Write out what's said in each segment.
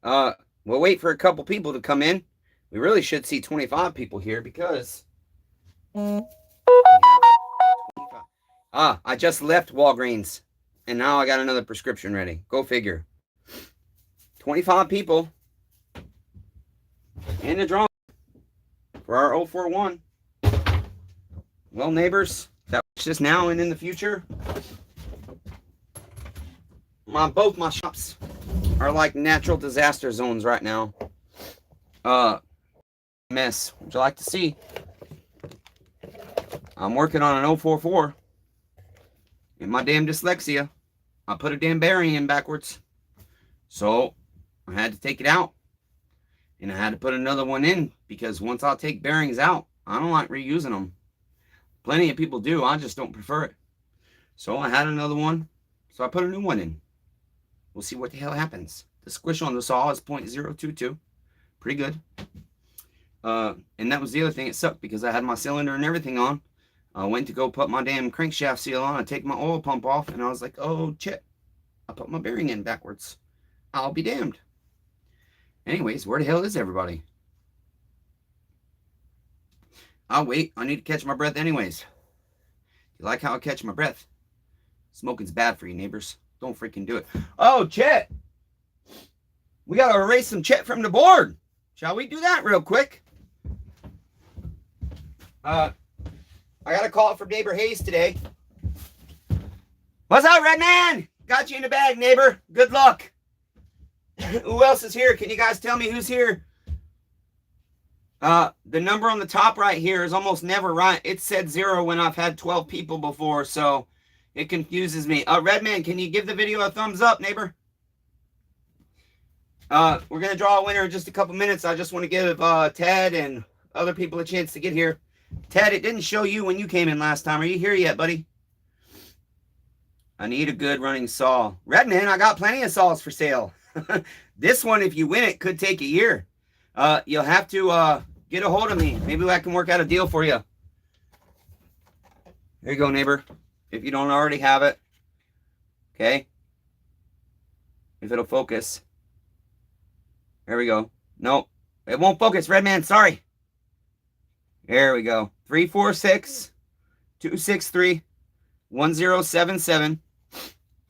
We'll wait for a couple people to come in. We really should see 25 people here because I just left Walgreens and now I got another prescription ready. Go figure. 25 people in the drawing for our 041. Well, neighbors that watch this now and in the future, both my shops are like natural disaster zones right now. Mess. Would you like to see? I'm working on an 044. And my damn dyslexia, I put a damn bearing in backwards. So I had to take it out. And I had to put another one in because once I take bearings out, I don't like reusing them. Plenty of people do. I just don't prefer it. So I had another one. So I put a new one in. We'll see what the hell happens. The squish on the saw is 0.022. Pretty good. And that was the other thing. It sucked because I had my cylinder and everything on. I went to go put my damn crankshaft seal on. I take my oil pump off. And I was like, oh, shit. I put my bearing in backwards. I'll be damned. Anyways, where the hell is everybody? I'll wait. I need to catch my breath anyways. You like how I catch my breath? Smoking's bad for you, neighbors. Don't freaking do it. Oh, Chet. We got to erase some Chet from the board. Shall we do that real quick? I got a call from neighbor Hayes today. What's up, Red Man? Got you in the bag, neighbor. Good luck. Who else is here? Can you guys tell me who's here? The number on the top right here is almost never right. It said 0 when I've had 12 people before, so it confuses me. Redman, can you give the video a thumbs up, neighbor? We're going to draw a winner in just a couple minutes. I just want to give Ted and other people a chance to get here. Ted, it didn't show you when you came in last time. Are you here yet, buddy? I need a good running saw. Redman, I got plenty of saws for sale. This one, if you win it, could take a year. You'll have to get a hold of me. Maybe I can work out a deal for you. There you go, neighbor. If you don't already have it. Okay. If it'll focus. There we go. No, it won't focus, Redman. Sorry. There we go. 346-263-1077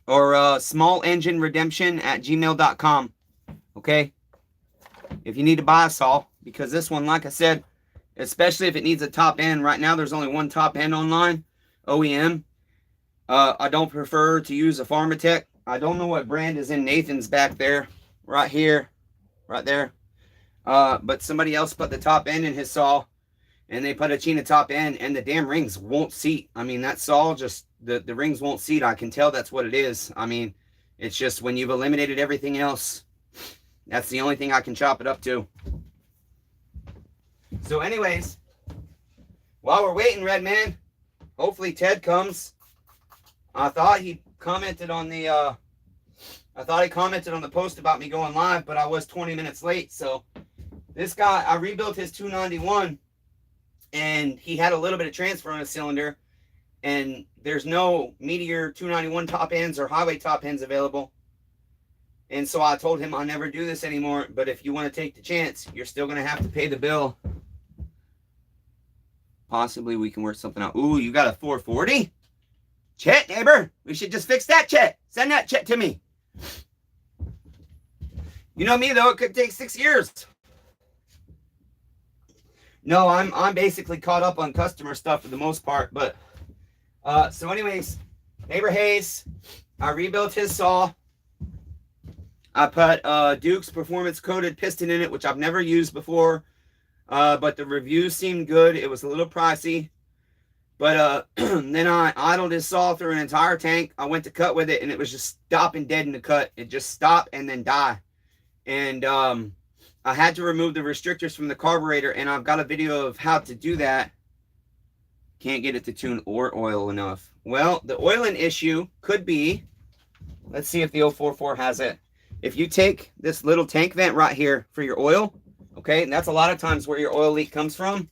or smallengineredemption@gmail.com. Okay. If you need to buy a saw, because this one, like I said, especially if it needs a top end, right now there's only one top end online, OEM. I don't prefer to use a Pharmatech. I don't know what brand is in Nathan's back there, right here, right there. But somebody else put the top end in his saw, and they put a China top end, and the damn rings won't seat. I mean, that saw just, the rings won't seat. I can tell that's what it is. I mean, it's just when you've eliminated everything else, that's the only thing I can chop it up to. So anyways, while we're waiting, Redman, hopefully Ted comes. I thought he commented on the post about me going live, but I was 20 minutes late. So this guy, I rebuilt his 291, and he had a little bit of transfer on his cylinder, and there's no Meteor 291 top ends or highway top ends available. And so I told him I'll never do this anymore, but if you want to take the chance, you're still going to have to pay the bill. Possibly we can work something out. Ooh, you got a 440? Chet, neighbor, we should just fix that, Chet. Send that Chet to me. You know me, though, it could take 6 years. No, I'm basically caught up on customer stuff for the most part, but so anyways, neighbor Hayes, I rebuilt his saw. I put Duke's performance coated piston in it, which I've never used before, but the reviews seemed good. It was a little pricey, but then I idled his saw through an entire tank. I went to cut with it, and it was just stopping dead in the cut. It just stopped and then die. And I had to remove the restrictors from the carburetor, and I've got a video of how to do that. Can't get it to tune or oil enough. Well, the oiling issue could be, let's see if the 044 has it. If you take this little tank vent right here for your oil, okay, and that's a lot of times where your oil leak comes from,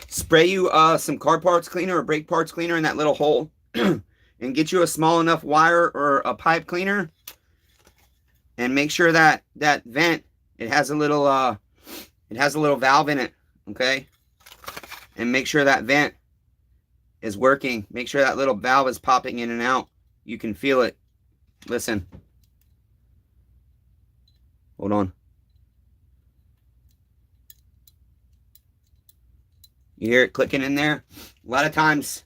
spray you some car parts cleaner or brake parts cleaner in that little hole and get you a small enough wire or a pipe cleaner and make sure that that vent, it has a little valve in it, okay? And make sure that vent is working. Make sure that little valve is popping in and out. You can feel it. Listen. Hold on. You hear it clicking in there? A lot of times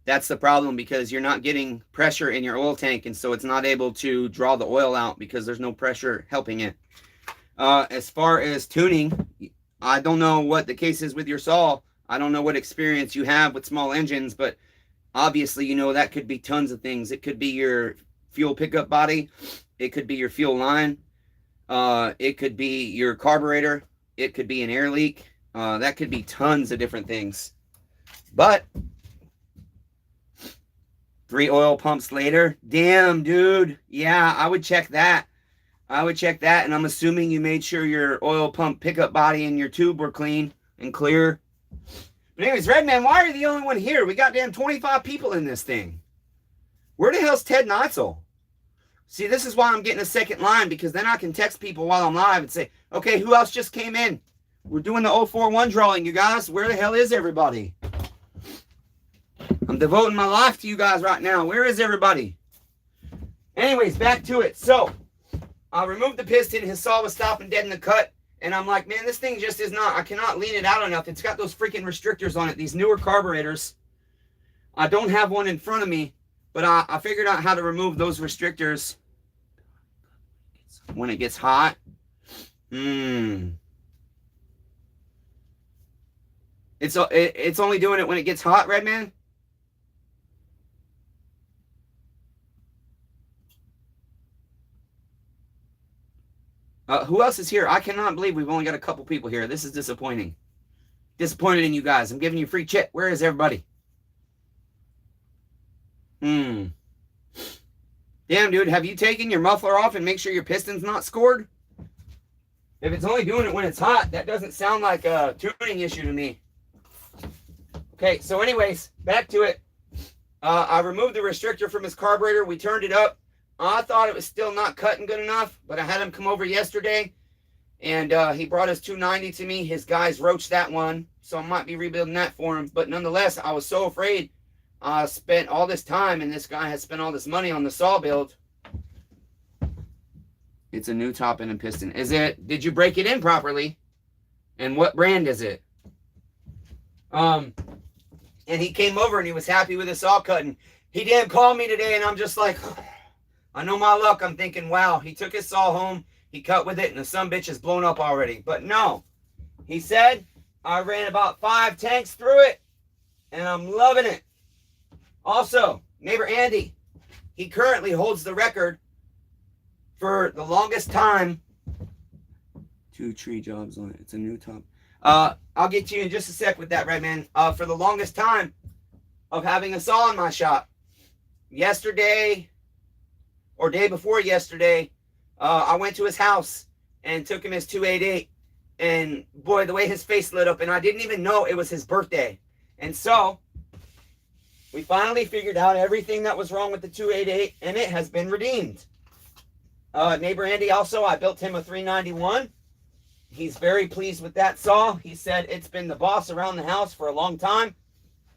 that's the problem, because you're not getting pressure in your oil tank, and so it's not able to draw the oil out because there's no pressure helping it. As far as tuning, I don't know what the case is with your saw. I don't know what experience you have with small engines, but obviously, you know, that could be tons of things. It could be your fuel pickup body. It could be your fuel line. It could be your carburetor. It could be an air leak. That could be tons of different things. But 3 oil pumps later, damn, dude. Yeah, I would check that. I would check that, and I'm assuming you made sure your oil pump pickup body and your tube were clean and clear. But anyways, Redman, why are you the only one here? We got damn 25 people in this thing. Where the hell's Ted Neitzel? See, this is why I'm getting a second line, because then I can text people while I'm live and say, okay, who else just came in? We're doing the 041 drawing, you guys. Where the hell is everybody? I'm devoting my life to you guys right now. Where is everybody? Anyways, back to it. So, I removed the piston. His saw was stopping dead in the cut. And I'm like, man, this thing just is not, I cannot lean it out enough. It's got those freaking restrictors on it, these newer carburetors. I don't have one in front of me, but I figured out how to remove those restrictors when it gets hot. It's only doing it when it gets hot, Redman? Who else is here? I cannot believe we've only got a couple people here. This is disappointing. Disappointed in you guys. I'm giving you free chit. Where is everybody? Damn, dude. Have you taken your muffler off and make sure your piston's not scored? If it's only doing it when it's hot, that doesn't sound like a tuning issue to me. Okay, so anyways, back to it. I removed the restrictor from his carburetor. We turned it up. I thought it was still not cutting good enough, but I had him come over yesterday, and he brought his 290 to me. His guys roached that one, so I might be rebuilding that for him. But nonetheless, I was so afraid. I spent all this time, and this guy has spent all this money on the saw build. It's a new top end and piston. Is it? Did you break it in properly? And what brand is it? And he came over, and he was happy with his saw cutting. He didn't call me today, and I'm just like, I know my luck. I'm thinking, wow, he took his saw home, he cut with it, and the sumbitch is blown up already. But no, he said, I ran about 5 tanks through it, and I'm loving it. Also, neighbor Andy, he currently holds the record for the longest time. 2 tree jobs on it. It's a new top. I'll get to you in just a sec with that, Redman. For the longest time of having a saw in my shop. Yesterday, or day before yesterday, I went to his house and took him his 288. And boy, the way his face lit up, and I didn't even know it was his birthday. And so, we finally figured out everything that was wrong with the 288, and it has been redeemed. Neighbor Andy also, I built him a 391. He's very pleased with that saw. He said it's been the boss around the house for a long time.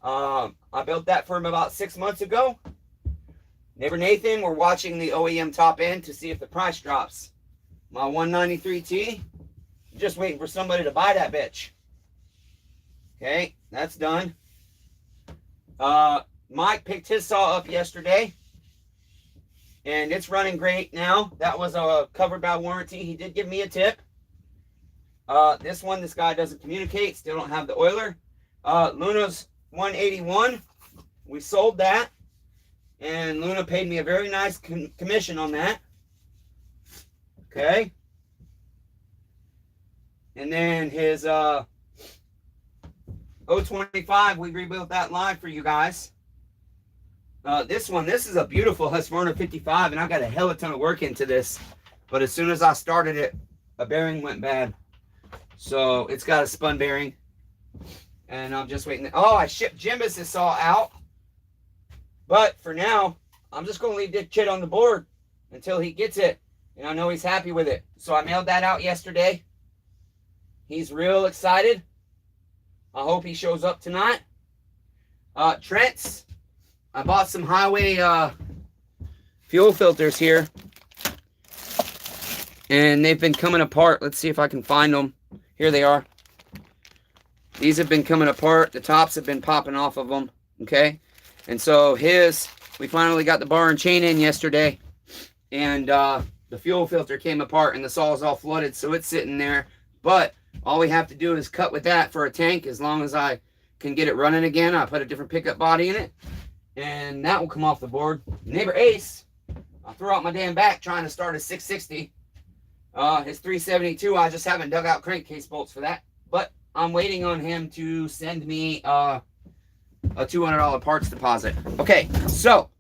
I built that for him about 6 months ago. Neighbor Nathan, we're watching the OEM top end to see if the price drops. My 193T, just waiting for somebody to buy that bitch. Okay, that's done. Mike picked his saw up yesterday, and it's running great now. That was covered by warranty. He did give me a tip. This one, this guy doesn't communicate. Still don't have the oiler. Luna's 181. We sold that. And Luna paid me a very nice commission on that. Okay. And then his 025, we rebuilt that live for you guys. This is a beautiful Husqvarna 55, and I got a hell of a ton of work into this. But as soon as I started it, a bearing went bad. So it's got a spun bearing. And I'm just waiting. Oh, I shipped Jimbus' saw out. But for now, I'm just going to leave Dick Chit on the board until he gets it. And I know he's happy with it. So I mailed that out yesterday. He's real excited. I hope he shows up tonight. Trent's. I bought some highway fuel filters here. And they've been coming apart. Let's see if I can find them. Here they are. These have been coming apart. The tops have been popping off of them. Okay. And so we finally got the bar and chain in yesterday. And the fuel filter came apart and the saw is all flooded. So it's sitting there. But all we have to do is cut with that for a tank. As long as I can get it running again, I put a different pickup body in it. And that will come off the board. Neighbor Ace, I threw out my damn back trying to start a 660. His 372, I just haven't dug out crankcase bolts for that. But I'm waiting on him to send me a $200 parts deposit. Okay, so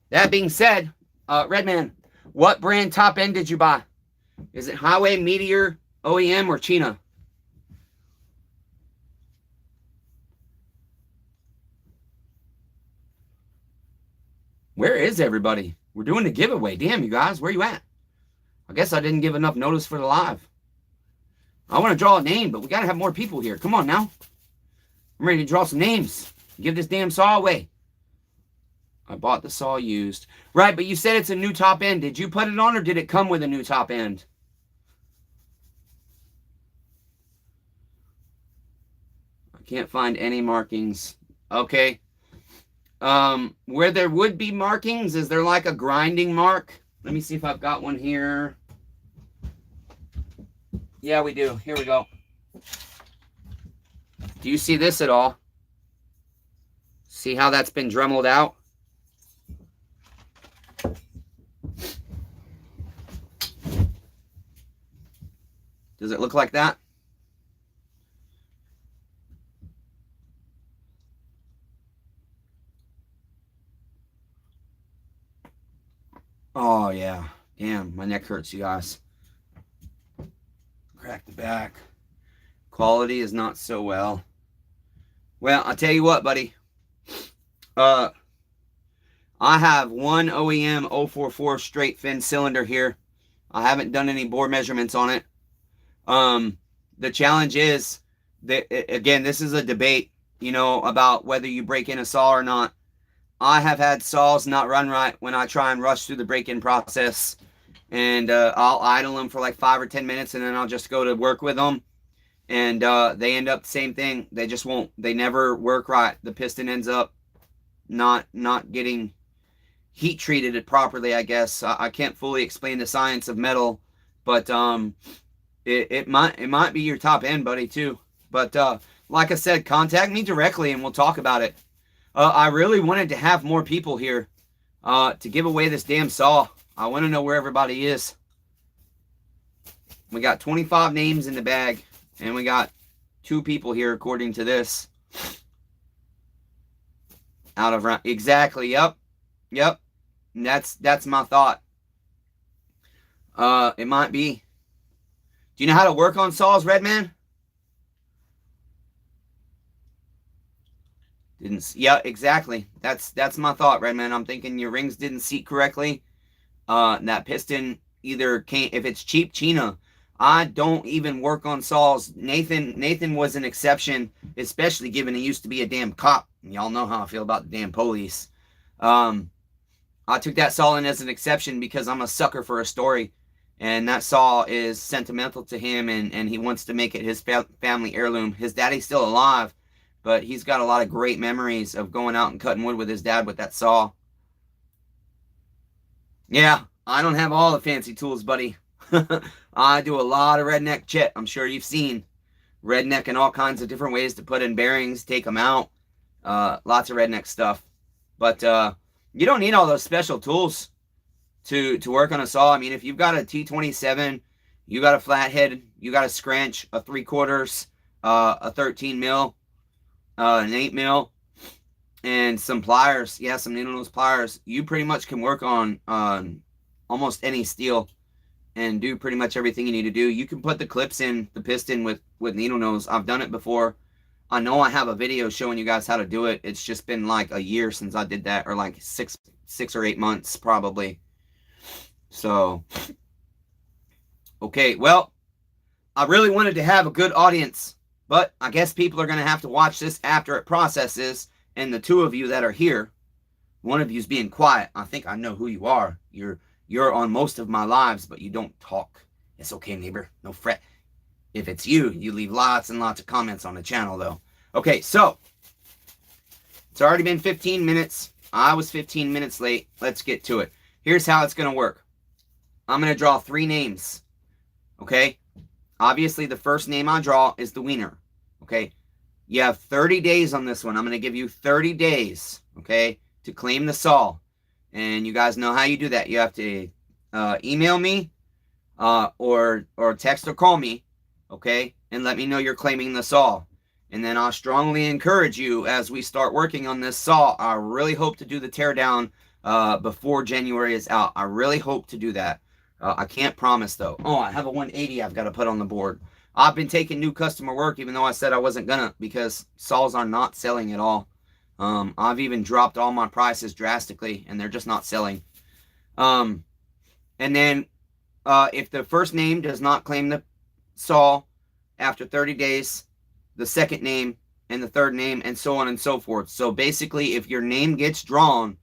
that being said, Redman, what brand top end did you buy? Is it Highway, Meteor, OEM, or China? Where is everybody? We're doing the giveaway. Damn, you guys, where you at? I guess I didn't give enough notice for the live. I want to draw a name, but we got to have more people here. Come on now. I'm ready to draw some names. Give this damn saw away. I bought the saw used. Right, but you said it's a new top end. Did you put it on or did it come with a new top end? I can't find any markings. Okay. Where there would be markings, is there like a grinding mark? Let me see if I've got one here. Yeah, we do. Here we go. Do you see this at all? See how that's been dremeled out? Does it look like that? Oh, yeah. Damn, my neck hurts, you guys. Crack the back. Quality is not so well. Well, I'll tell you what, buddy. I have one OEM 044 straight fin cylinder here. I haven't done any bore measurements on it. The challenge is that, again, this is a debate, you know, about whether you break in a saw or not. I have had saws not run right when I try and rush through the break-in process, and I'll idle them for like 5 or 10 minutes, and then I'll just go to work with them, and they end up the same thing. They just won't. They never work right. The piston ends up not getting heat treated properly, I guess. I can't fully explain the science of metal, but it might be your top end, buddy, too. But like I said, contact me directly, and we'll talk about it. I really wanted to have more people here to give away this damn saw. I want to know where everybody is. We got 25 names in the bag, and we got 2 people here according to this. Out of round. Exactly. Yep. And that's my thought. It might be. Do you know how to work on saws, Redman? Yeah, exactly. That's my thought, Redman. I'm thinking your rings didn't seat correctly. That piston either can't. If it's cheap China, I don't even work on saws. Nathan was an exception, especially given he used to be a damn cop. Y'all know how I feel about the damn police. I took that saw in as an exception because I'm a sucker for a story, and that saw is sentimental to him, and he wants to make it his family heirloom. His daddy's still alive, but he's got a lot of great memories of going out and cutting wood with his dad with that saw. Yeah, I don't have all the fancy tools, buddy. I do a lot of redneck chit. I'm sure you've seen redneck in all kinds of different ways to put in bearings, take them out. Lots of redneck stuff. But you don't need all those special tools to work on a saw. I mean, if you've got a T27, you got a flathead, you got a scranch, a 3/4, a 13 mil, an 8 mil, and some pliers. Yeah, some needle nose pliers. You pretty much can work on almost any steel and do pretty much everything you need to do. You can put the clips in the piston with needle nose. I've done it before. I know I have a video showing you guys how to do it. It's just been like a year since I did that, or like six or 8 months probably. So Okay, well, I really wanted to have a good audience, but I guess people are going to have to watch this after it processes. And the two of you that are here, one of you's being quiet. I think I know who you are. You're on most of my lives, but you don't talk. It's okay, neighbor. No fret. If it's you, you leave lots and lots of comments on the channel, though. Okay, so it's already been 15 minutes. I was 15 minutes late. Let's get to it. Here's how it's going to work. I'm going to draw 3 names. Okay? Obviously, the first name I draw is the winner. Okay? You have 30 days on this one. I'm going to give you 30 days, okay, to claim the saw. And you guys know how you do that. You have to email me or text or call me, okay, and let me know you're claiming the saw. And then I'll strongly encourage you as we start working on this saw. I really hope to do the teardown before January is out. I really hope to do that. I can't promise, though. Oh, I have a 180 I've got to put on the board. I've been taking new customer work, even though I said I wasn't gonna, because saws are not selling at all. I've even dropped all my prices drastically, and they're just not selling. And then if the first name does not claim the saw after 30 days, the second name and the third name, and so on and so forth. So basically, if your name gets drawn,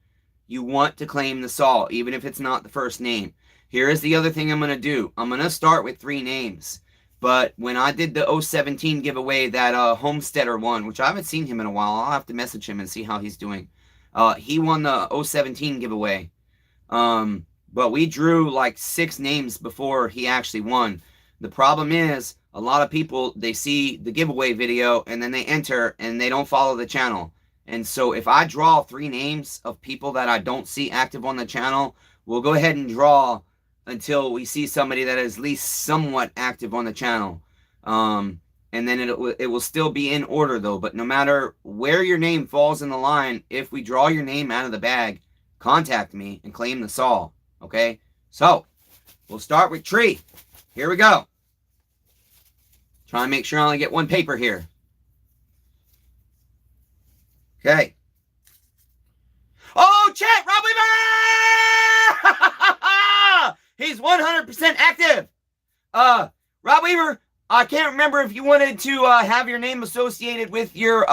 you want to claim the saw, even if it's not the first name. Here is the other thing I'm going to do. I'm going to start with 3 names. But when I did the 017 giveaway, that Homesteader one, which I haven't seen him in a while, I'll have to message him and see how he's doing. He won the 017 giveaway. But we drew like 6 names before he actually won. The problem is, a lot of people, they see the giveaway video and then they enter and they don't follow the channel. And so if I draw 3 names of people that I don't see active on the channel, we'll go ahead and draw until we see somebody that is at least somewhat active on the channel. And then it will still be in order, though. But no matter where your name falls in the line, if we draw your name out of the bag, contact me and claim the saw. Okay? So, we'll start with tree. Here we go. Try and make sure I only get 1 paper here. Okay. Oh, chat, Rob Weaver! He's 100% active. Rob Weaver, I can't remember if you wanted to have your name associated with your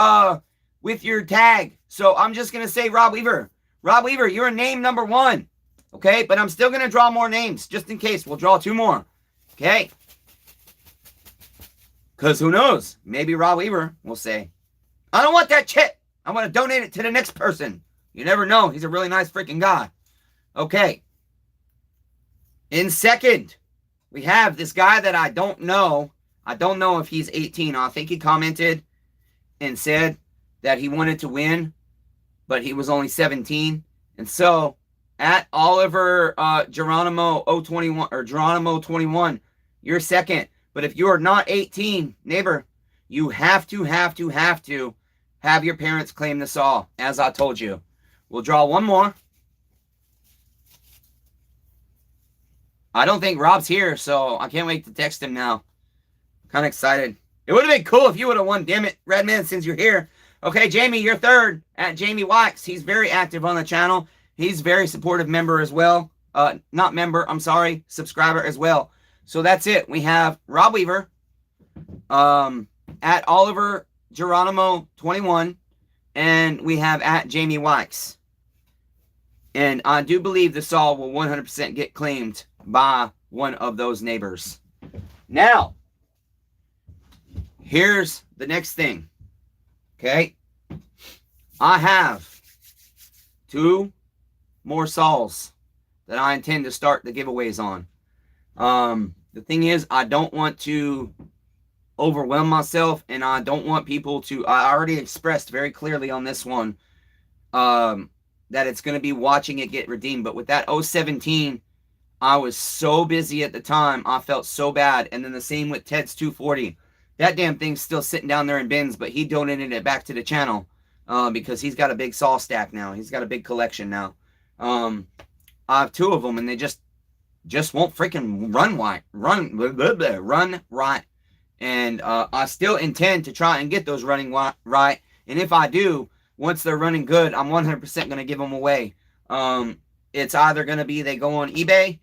tag. So I'm just gonna say Rob Weaver. Rob Weaver, you're name number 1. Okay, but I'm still gonna draw more names just in case. We'll draw 2 more. Okay. Because who knows? Maybe Rob Weaver will say, I don't want that chit. I want to donate it to the next person. You never know. He's a really nice freaking guy. Okay. In second, we have this guy that I don't know. I don't know if he's 18. I think he commented and said that he wanted to win, but he was only 17. And so, at Oliver Geronimo 021 or Geronimo 21, you're second. But if you are not 18, neighbor, you have to have your parents claim the saw, as I told you. We'll draw 1 more. I don't think Rob's here, so I can't wait to text him now. Kind of excited. It would have been cool if you would have won, damn it, Redman, since you're here. Okay, Jamie, you're third at Jamie Wax. He's very active on the channel. He's a very supportive member as well. Not member, I'm sorry, subscriber as well. So that's it. We have Rob Weaver at Oliver Geronimo 21, and we have at Jamie Wax. And I do believe the saw will 100% get claimed by one of those neighbors. Now, here's the next thing. Okay? I have 2 more saws that I intend to start the giveaways on. The thing is, I don't want to overwhelm myself, and I don't want people to, I already expressed very clearly on this one, that it's going to be watching it get redeemed. But with that 017, I was so busy at the time, I felt so bad. And then the same with Ted's 240. That damn thing's still sitting down there in bins, but he donated it back to the channel because he's got a big saw stack now. He's got a big collection now. I have 2 of them, and they just won't freaking run right. And I still intend to try and get those running right. And if I do, once they're running good, I'm 100% going to give them away. It's either going to be they go on eBay,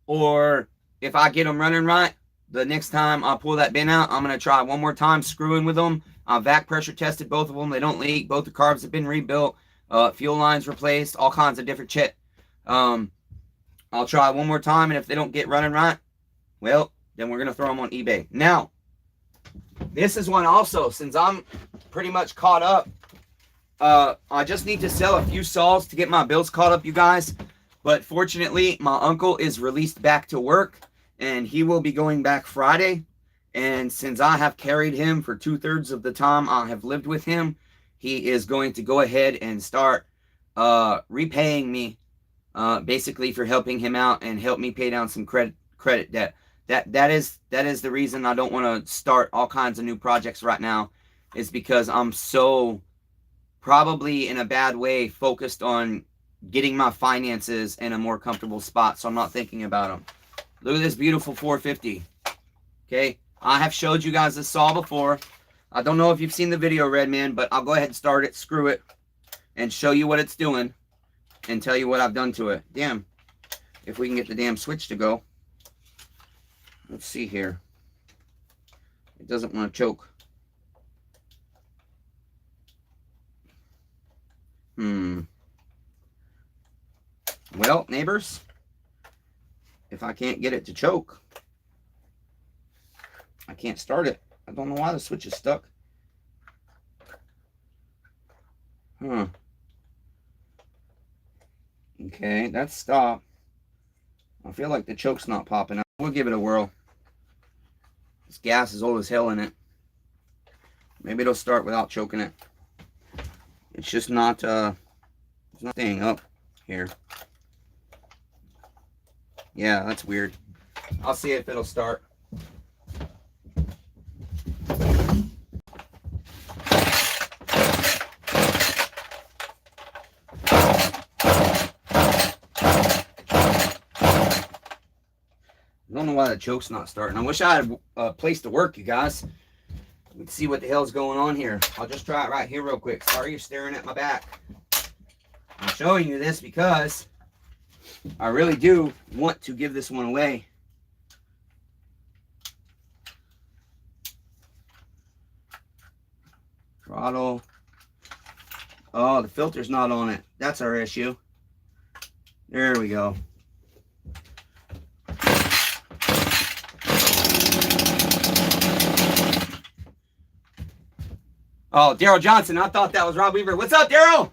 or if I get them running right, the next time I pull that bin out, I'm going to try one more time screwing with them. Vac pressure tested both of them. They don't leak. Both the carbs have been rebuilt. Fuel lines replaced. All kinds of different shit. I'll try one more time, and if they don't get running right, well, then we're going to throw them on eBay. Now, this is one also, since I'm pretty much caught up. I just need to sell a few saws to get my bills caught up, you guys. But fortunately, my uncle is released back to work, and he will be going back Friday. And since I have carried him for 2/3 of the time I have lived with him, he is going to go ahead and start repaying me, basically for helping him out and help me pay down some credit debt. That is the reason I don't want to start all kinds of new projects right now, is because I'm so, probably in a bad way, focused on getting my finances in a more comfortable spot, so I'm not thinking about them. Look at this beautiful 450. Okay, I have showed you guys this saw before. I don't know if you've seen the video, Redman, but I'll go ahead and start it, screw it, and show you what it's doing and tell you what I've done to it. Damn, if we can get the damn switch to go. Let's see here. It doesn't want to choke. Well, neighbors, if I can't get it to choke, I can't start it. I don't know why the switch is stuck. Okay, that's stopped. I feel like the choke's not popping out. We'll give it a whirl. This gas is old as hell in it. Maybe it'll start without choking it. It's just not, it's not staying up here. Yeah, that's weird. I'll see if it'll start. I don't know why the choke's not starting. I wish I had a place to work, you guys. Let's see what the hell's going on here. I'll just try it right here real quick. Sorry you're staring at my back. I'm showing you this because I really do want to give this one away. Throttle. Oh, the filter's not on it. That's our issue. There we go. Oh, Daryl Johnson. I thought that was Rob Weaver. What's up, Daryl?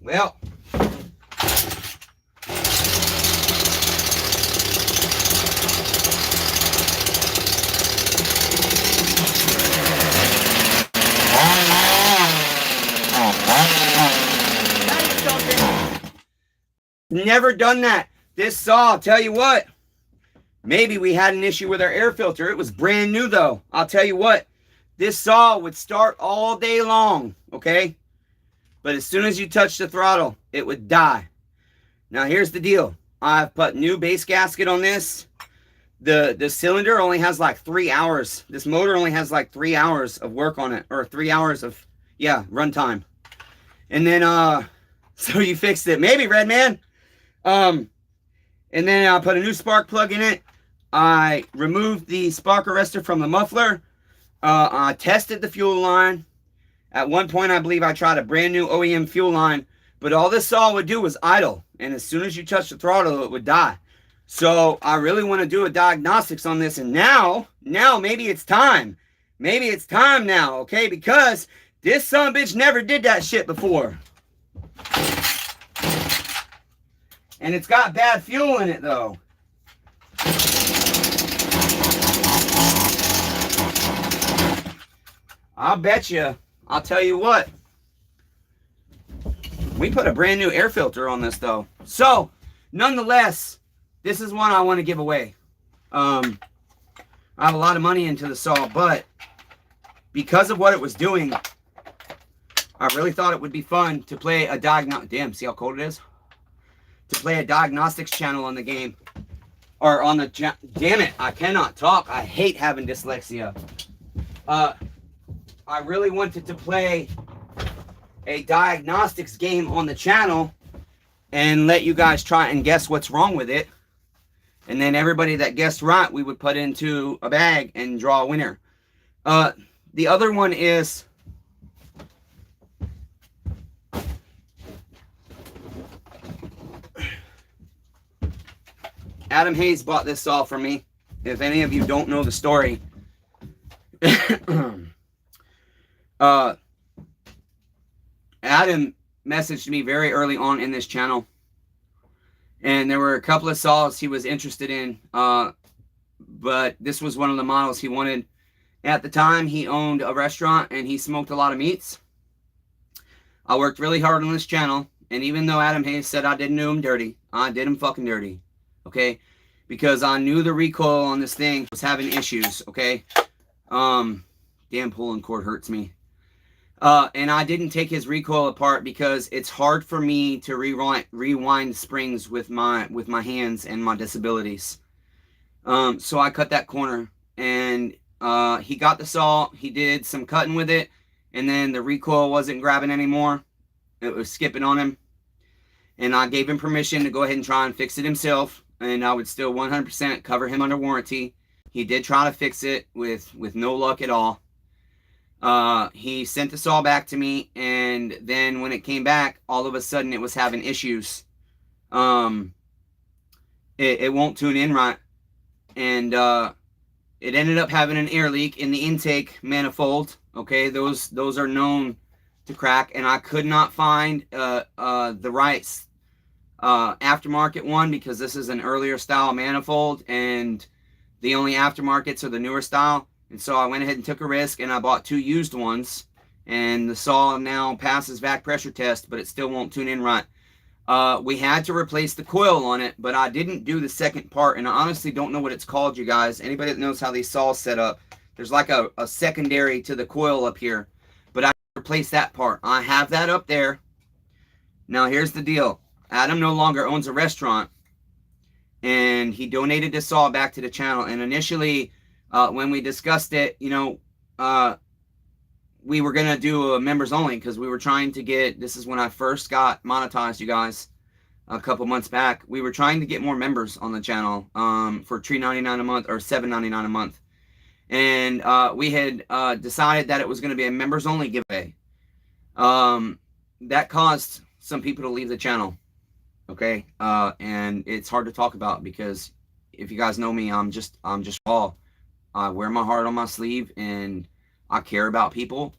Well, never done that. This saw, I'll tell you what, maybe we had an issue with our air filter. It was brand new though. I'll tell you what, this saw would start all day long, okay? But as soon as you touch the throttle, it would die. Now here's the deal. I've put new base gasket on this. The cylinder only has like 3 hours. This motor only has like 3 hours of work on it, or 3 hours of, yeah, runtime. And then, so you fixed it. Maybe, Redman. And then I put a new spark plug in it. I removed the spark arrestor from the muffler. I tested the fuel line. At one point, I believe I tried a brand new OEM fuel line, but all this saw would do was idle. And as soon as you touch the throttle, it would die. So I really want to do a diagnostics on this. And now maybe it's time. Maybe it's time now, okay? Because this sumbitch never did that shit before. And it's got bad fuel in it, though. I'll bet you, I'll tell you what. We put a brand new air filter on this, though. So, nonetheless, this is one I want to give away. I have a lot of money into the saw, but because of what it was doing, I really thought it would be fun to play a diagnostic. Damn, see how cold it is? To play a diagnostics channel on the game. or on the, damn it, I cannot talk. I hate having dyslexia. I really wanted to play a diagnostics game on the channel and let you guys try and guess what's wrong with it. And then everybody that guessed right, we would put into a bag and draw a winner. The other one is, Adam Hayes bought this saw for me. If any of you don't know the story, Adam messaged me very early on in this channel, and there were a couple of saws he was interested in, but this was one of the models he wanted. At the time, he owned a restaurant and he smoked a lot of meats. I worked really hard on this channel, and even though Adam Hayes said I didn't do him dirty, I did him fucking dirty, okay? Because I knew the recoil on this thing was having issues, okay? Damn pulling cord hurts me. And I didn't take his recoil apart because it's hard for me to rewind springs with my hands and my disabilities. So I cut that corner, and he got the saw. He did some cutting with it, and then the recoil wasn't grabbing anymore. It was skipping on him, and I gave him permission to go ahead and try and fix it himself, and I would still 100% cover him under warranty. He did try to fix it with no luck at all. He sent the saw back to me, and then when it came back, all of a sudden it was having issues. It won't tune in right, and it ended up having an air leak in the intake manifold. Okay, those are known to crack, and I could not find the right aftermarket one, because this is an earlier style manifold, and the only aftermarkets are the newer style. And so I went ahead and took a risk, and I bought 2 used ones, and the saw now passes vac pressure test, but it still won't tune in right. We had to replace the coil on it, but I didn't do the second part, and I honestly don't know what it's called, you guys. Anybody that knows how these saws set up, there's like a secondary to the coil up here, but I replaced that part. I have that up there. Now here's the deal. Adam no longer owns a restaurant, and he donated this saw back to the channel. And initially, when we discussed it, you know, we were going to do a members only, because we were trying to get, this is when I first got monetized, you guys, a couple months back. We were trying to get more members on the channel for $3.99 a month or $7.99 a month. And we had decided that it was going to be a members only giveaway. That caused some people to leave the channel. Okay. And it's hard to talk about, because if you guys know me, I'm just raw. I wear my heart on my sleeve, and I care about people.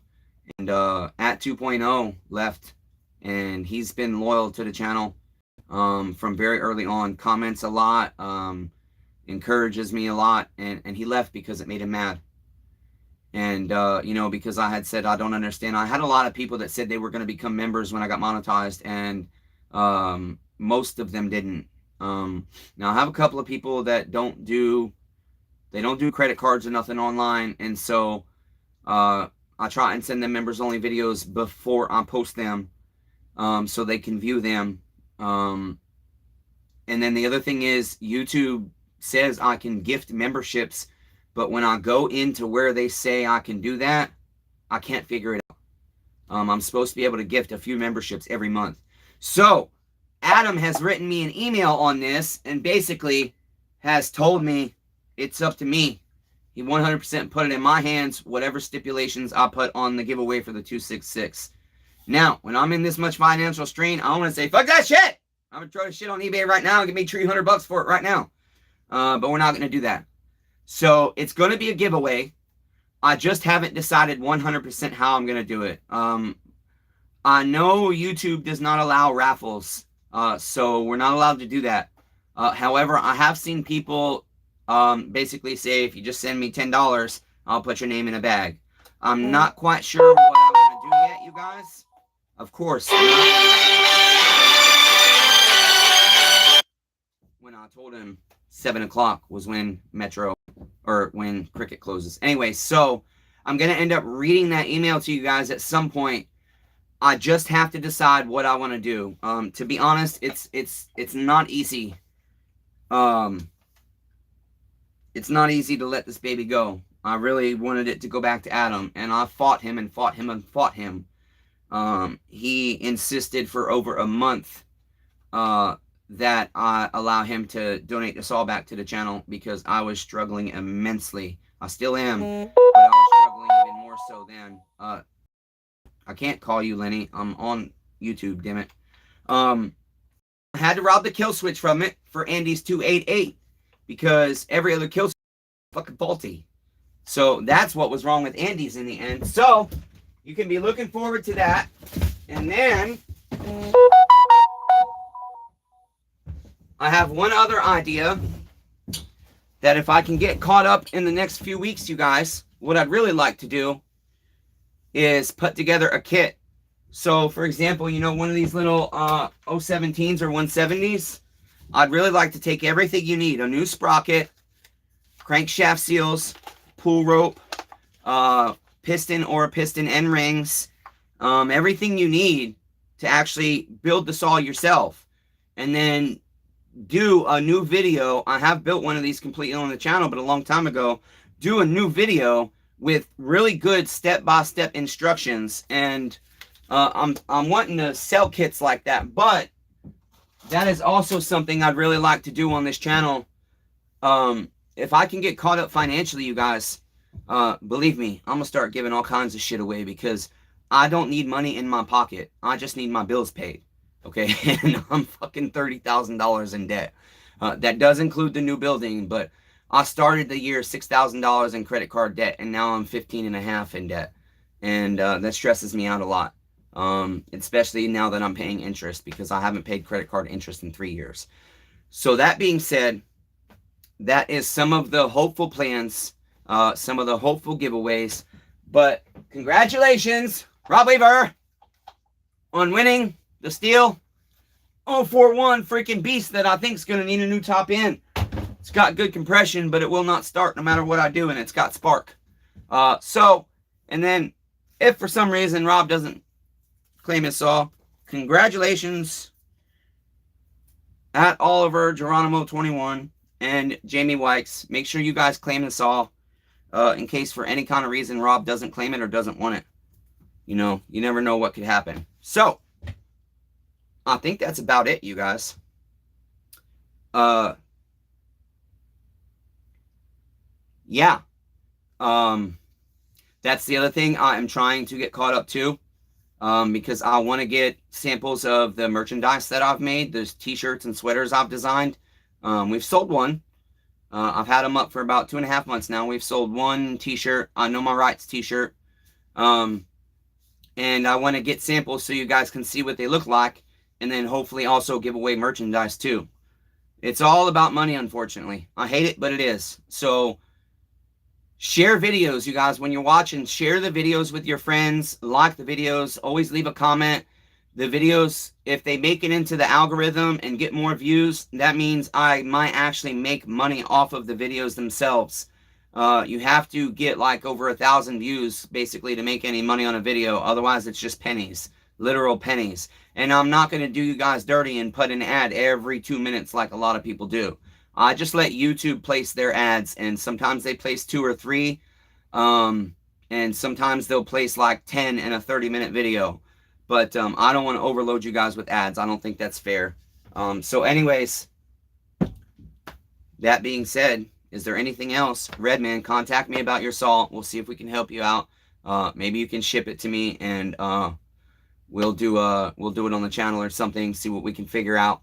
And at 2.0 left, and he's been loyal to the channel from very early on. Comments a lot, encourages me a lot, and he left because it made him mad. And you know, because I had said I don't understand. I had a lot of people that said they were going to become members when I got monetized, and most of them didn't. Now I have a couple of people that don't do credit cards or nothing online, and so I try and send them members only videos before I post them, so they can view them. And then the other thing is, YouTube says I can gift memberships, but when I go into where they say I can do that, I can't figure it out. I'm supposed to be able to gift a few memberships every month. So Adam has written me an email on this, and basically has told me it's up to me. He 100% put it in my hands, whatever stipulations I put on the giveaway for the 266. Now, when I'm in this much financial strain, I want to say, fuck that shit! I'm going to throw this shit on eBay right now and give me $300 for it right now. But we're not going to do that. So, it's going to be a giveaway. I just haven't decided 100% how I'm going to do it. I know YouTube does not allow raffles, so we're not allowed to do that. However, I have seen people basically say, if you just send me $10, I'll put your name in a bag. I'm not quite sure what I'm going to do yet, you guys. Of course. When I told him 7 o'clock was when Metro, or when Cricket closes. Anyway, so I'm going to end up reading that email to you guys at some point. I just have to decide what I want to do. To be honest, it's not easy. it's not easy to let this baby go. I really wanted it to go back to Adam, and I fought him and fought him and fought him. He insisted for over a month that I allow him to donate the saw back to the channel because I was struggling immensely. I still am, but I was struggling even more so then. I can't call you, Lenny. I'm on YouTube, damn it. I had to rob the kill switch from it for Andy's 288 because every other kill switch was fucking faulty. So that's what was wrong with Andy's in the end. So you can be looking forward to that. And then I have one other idea that if I can get caught up in the next few weeks, you guys, what I'd really like to do is put together a kit. So, for example, you know, one of these little 017s or 170s, I'd really like to take everything you need. A new sprocket, crankshaft seals, pull rope, piston or piston end rings, everything you need to actually build the saw yourself. And then do a new video. I have built one of these completely on the channel, but a long time ago. Do a new video with really good step-by-step instructions. And I'm wanting to sell kits like that, but that is also something I'd really like to do on this channel. If I can get caught up financially, you guys, believe me, I'm gonna start giving all kinds of shit away because I don't need money in my pocket. I just need my bills paid. Okay, and I'm fucking $30,000 in debt. That does include the new building, but I started the year $6,000 in credit card debt, and now I'm 15.5 in debt, and that stresses me out a lot. Especially now that I'm paying interest because I haven't paid credit card interest in 3 years. So that being said, that is some of the hopeful plans, some of the hopeful giveaways. But congratulations, Rob Weaver, on winning the STIHL 041 freaking beast that I think is going to need a new top end. It's got good compression, but it will not start no matter what I do, and it's got spark. And then if for some reason Rob doesn't claim his saw, congratulations at Oliver Geronimo 21 and Jamie Wykes. Make sure you guys claim the saw in case for any kind of reason Rob doesn't claim it or doesn't want it. You know, you never know what could happen. So I think that's about it, you guys. Yeah. That's the other thing I am trying to get caught up to. Because I want to get samples of the merchandise that I've made. There's t-shirts and sweaters I've designed. We've sold one. I've had them up for about 2.5 months now. We've sold one t-shirt. I Know My Rights t-shirt. And I want to get samples so you guys can see what they look like. And then hopefully also give away merchandise too. It's all about money, unfortunately. I hate it, but it is. So share videos, you guys. When you're watching, share the videos with your friends. Like the videos. Always leave a comment. The videos, if they make it into the algorithm and get more views, that means I might actually make money off of the videos themselves. You have to get like over 1,000 views basically to make any money on a video. Otherwise, it's just pennies. Literal pennies. And I'm not going to do you guys dirty and put an ad every 2 minutes like a lot of people do. I just let YouTube place their ads, and sometimes they place 2 or 3, and sometimes they'll place like 10 in a 30-minute video. But I don't want to overload you guys with ads. I don't think that's fair. So anyways, that being said, is there anything else? Redman, contact me about your saw. We'll see if we can help you out. Maybe you can ship it to me, and we'll do it on the channel or something. See what we can figure out.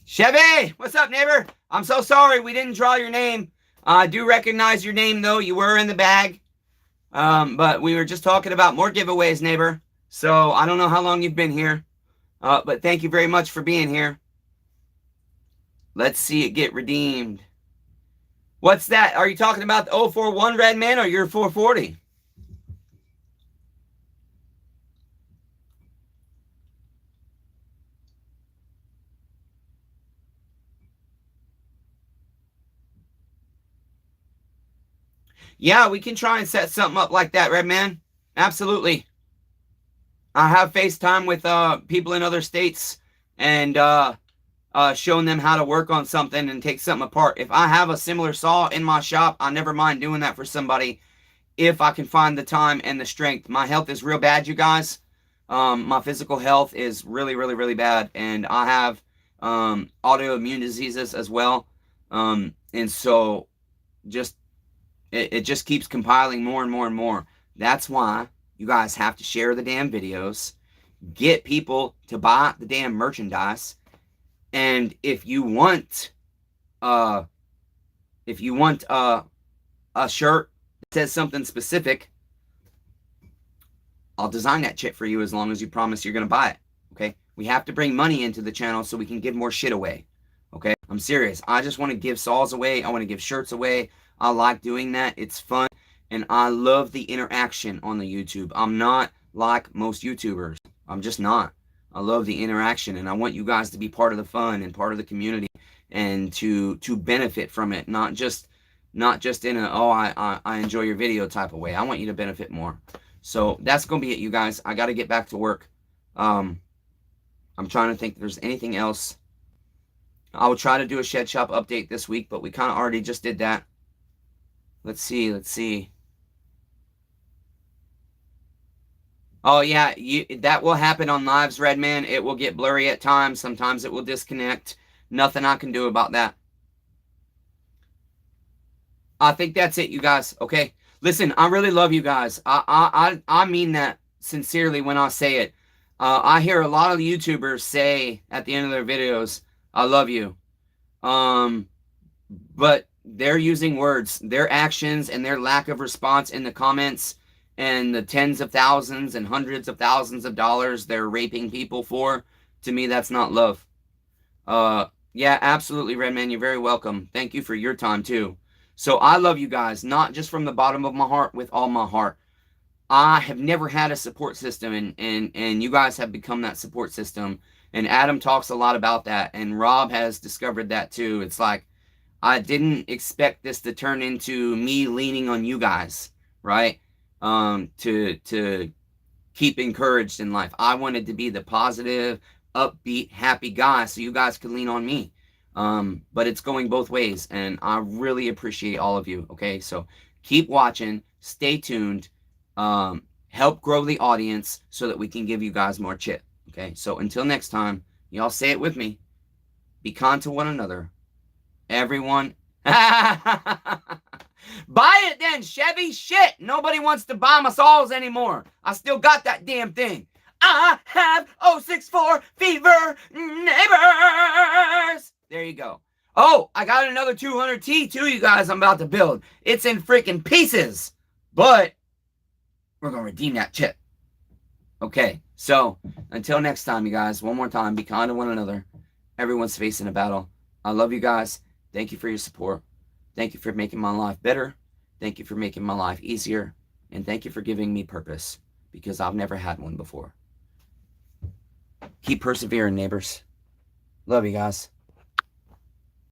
Chevy, what's up, neighbor? I'm so sorry we didn't draw your name. I do recognize your name, though. You were in the bag. But we were just talking about more giveaways, neighbor. So I don't know how long you've been here. But thank you very much for being here. Let's see it get redeemed. What's that? Are you talking about the 041 Redman or your 440? Yeah, we can try and set something up like that, Redman. Absolutely. I have FaceTime with people in other states, and showing them how to work on something and take something apart. If I have a similar saw in my shop, I never mind doing that for somebody if I can find the time and the strength. My health is real bad, you guys. My physical health is really, really, really bad, and I have autoimmune diseases as well. And so just it just keeps compiling more and more and more. That's why you guys have to share the damn videos, get people to buy the damn merchandise, and if you want a shirt that says something specific, I'll design that shit for you as long as you promise you're gonna buy it. Okay? We have to bring money into the channel so we can give more shit away. Okay? I'm serious. I just want to give saws away. I want to give shirts away. I like doing that. It's fun. And I love the interaction on the YouTube. I'm not like most YouTubers. I'm just not. I love the interaction, and I want you guys to be part of the fun and part of the community and to benefit from it, not just in a, oh, I enjoy your video type of way. I want you to benefit more. So that's going to be it, you guys. I got to get back to work. I'm trying to think if there's anything else. I will try to do a shed shop update this week, but we kind of already just did that. Let's see. Oh, yeah, that will happen on lives, Redman. It will get blurry at times. Sometimes it will disconnect. Nothing I can do about that. I think that's it, you guys. Okay? Listen, I really love you guys. I mean that sincerely when I say it. I hear a lot of YouTubers say at the end of their videos, I love you. But they're using words. Their actions and their lack of response in the comments and the tens of thousands and hundreds of thousands of dollars they're raping people for, to me, that's not love. Yeah, absolutely, Redman. You're very welcome. Thank you for your time, too. So I love you guys, not just from the bottom of my heart, with all my heart. I have never had a support system, and you guys have become that support system. And Adam talks a lot about that, and Rob has discovered that, too. It's like, I didn't expect this to turn into me leaning on you guys, right? To keep encouraged in life. I wanted to be the positive, upbeat, happy guy so you guys could lean on me. But it's going both ways, and I really appreciate all of you. Okay, so keep watching, stay tuned, help grow the audience so that we can give you guys more chit. Okay, so until next time, y'all say it with me. Be kind to one another. Everyone. Buy it then, Chevy. Shit, nobody wants to buy my saws anymore. I still got that damn thing. I have 064 fever neighbors. There you go. Oh, I got another 200T too, you guys, I'm about to build. It's in freaking pieces. But we're going to redeem that chip. Okay, so until next time, you guys, one more time, be kind to one another. Everyone's facing a battle. I love you guys. Thank you for your support. Thank you for making my life better. Thank you for making my life easier. And thank you for giving me purpose, because I've never had one before. Keep persevering, neighbors. Love you guys.